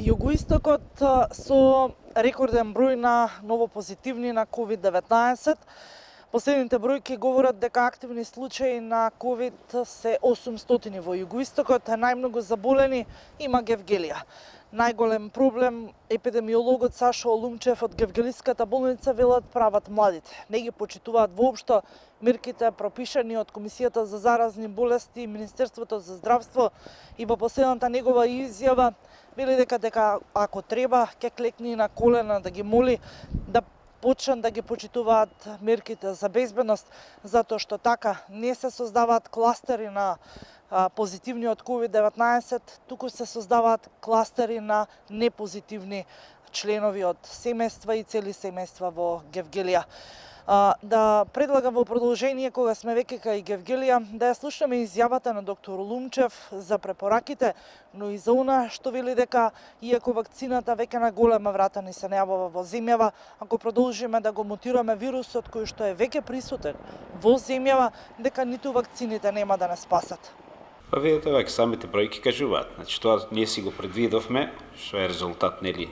југоистокот со рекорден број на новопозитивни на COVID-19. Последните бројки говорат дека активни случаи на COVID се 800 во југоистокот, а најмногу заболени има Гевгелија. Најголем проблем епидемиологот Сашо Олумчев од Гевгелиската болница велат прават младите. Не ги почитуваат воопшто мерките пропишани од Комисијата за заразни болести и Министерството за здравство и во последната негова изјава вели дека ако треба ќе клекне на колена да ги моли да почнат да ги почитуваат мерките за безбедност, затоа што така не се создаваат кластери на позитивни од COVID-19, туку се создаваат кластери на непозитивни членови од семејства и цели семејства во Гевгелија. Да предлагам во продолжение, кога сме веќе кај Гевгелија, да ја слушаме изјавата на доктор Олумчев за препораките, но и за она што вели дека, иако вакцината веќе на голема врата ни се најавува во земјава, ако продолжиме да го мутираме вирусот кој што е веќе присутен во земјава, дека ниту вакцините нема да не спасат. Па видите, веќе самите бројки кажуваат. Значи тоа ние си го предвидовме, што е резултат нели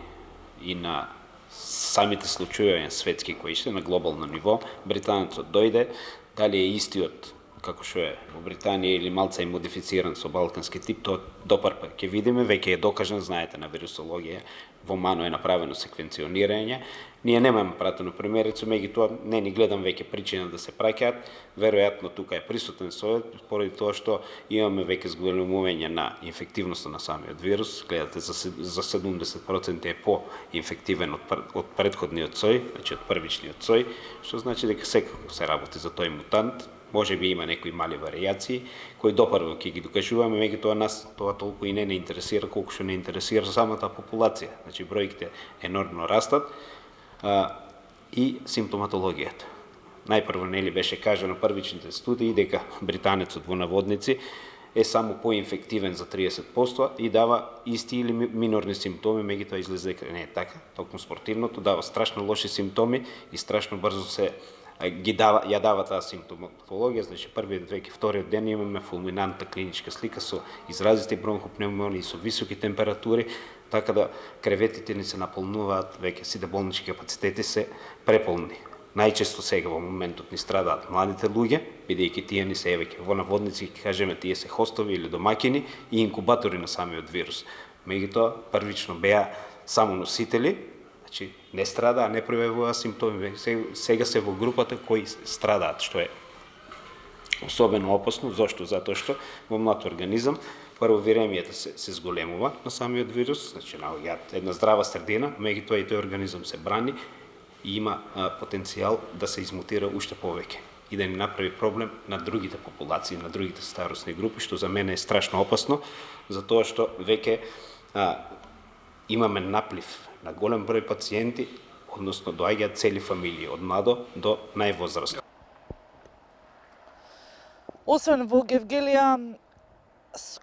и на самите случаи светски кои се на глобално ниво. Британецот дојде, дали е истиот како што е во Британија или малце е модифициран со балкански тип, тоа допар па ќе видиме, веќе е докажан, знаете, на вирусологија, во МАНО е направено секвенционирање. Ние немаме пратено примерицу, меѓутоа не ни гледам веќе причина да се праќаат. Веројатно тука е присутен сојот, поради тоа што имаме веќе зголемување на инфективноста на самиот вирус. Гледате, за 70% е по-инфективен од претходниот сој, значи од првичниот сој, што значи дека секако се работи за тој мутант. Може би има некои мали варијации кои допрво ќе ги докажуваме, меѓутоа нас тоа толку и не интересира колку што не интересира самата популација. Значи бројките енормно растат и симптоматологијата. Најпрво нели беше кажано првичните студии дека британецот во наводници е само поинфективен за 30% и дава исти или минорни симптоми, меѓутоа излезе дека не е така. Токму спортивното дава страшно лоши симптоми и страшно брзо се ја дава таа симптоматологија, значи првиот, веќе вториот ден имаме фулминантна клиничка слика со изразити бронхопневмонии, со високи температури, така да креветите ни се наполнуваат, веќе сите болнички капацитети се преполни. Најчесто сега во моментот ни страдаат младите луѓе, бидејќи тие ни се веќе во наводници, ќе кажеме, тие се хостови или домаќини и инкубатори на самиот вирус. Меѓутоа, првично беа само носители, значи не страдаа, не пројавуваа симптоми, сега се во групата кои страдаат, што е особено опасно. Зошто? Затоа што во млад организам прво виремијата се зголемува на самиот вирус, значи наоѓаат една здрава средина, меѓутоа и тој организам се брани и има потенцијал да се измутира уште повеќе и да ни направи проблем на другите популации, на другите старосни групи, што за мене е страшно опасно, затоа што веќе имаме наплив на голем број пациенти, односно доаѓаат цели фамилии, од младо до највозрастно. Освен во Гевгелија,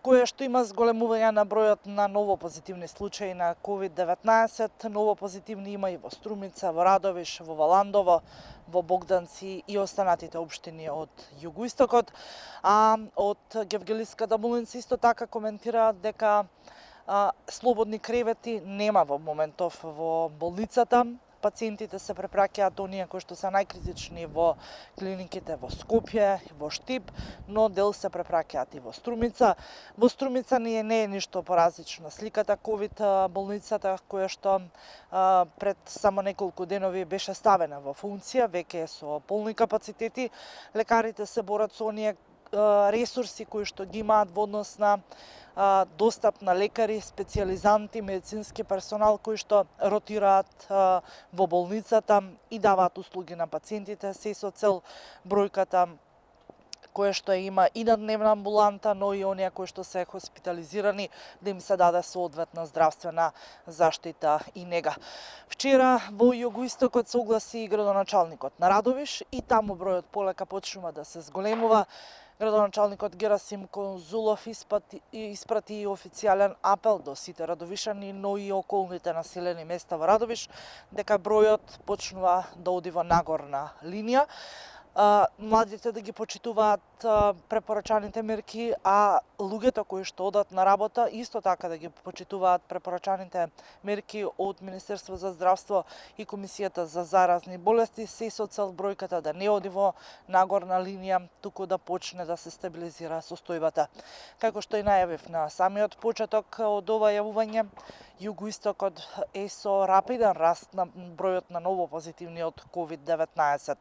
која што има зголемување на бројот на новопозитивни случаи на COVID-19, новопозитивни има и во Струмица, во Радовиш, во Валандово, во Богданци и останатите општини од југоистокот. А од Гевгелиската болница исто така коментираат дека слободни кревети нема во моментов во болницата. Пациентите се препраќаат оние кои што се најкритични во клиниките во Скопје, во Штип, но дел се препраќаат и во Струмица. Во Струмица не е ништо поразлична сликата. ковид болницата која што пред само неколку денови беше ставена во функција, веќе е со полни капацитети. Лекарите се борат со оние ресурси кои што ги имаат во однос на достап на лекари, специјализанти, медицински персонал кои што ротираат во болницата и даваат услуги на пациентите, се со цел бројката која што има и на дневна амбуланта, но и оние кои што се хоспитализирани, да им се даде соодветна здравствена заштита и нега. Вчера во југоистокот се огласи и градоначалникот на Радовиш и таму бројот полека почнува да се зголемува. Градоначалникот Герасим Конзулов испрати официјален апел до сите радовишани, но и околните населени места во Радовиш, дека бројот почнува да оди во нагорна линија. младите да ги почитуваат препорачаните мерки, а луѓето кои што одат на работа исто така да ги почитуваат препорачаните мерки од Министерство за здравство и Комисијата за заразни болести, се со цел бројката да не оди во нагорна линија, туку да почне да се стабилизира состојбата. Како што и најавив на самиот почеток од ова јавување, Југоистокот е со рапиден раст на бројот на ново позитивни од COVID-19.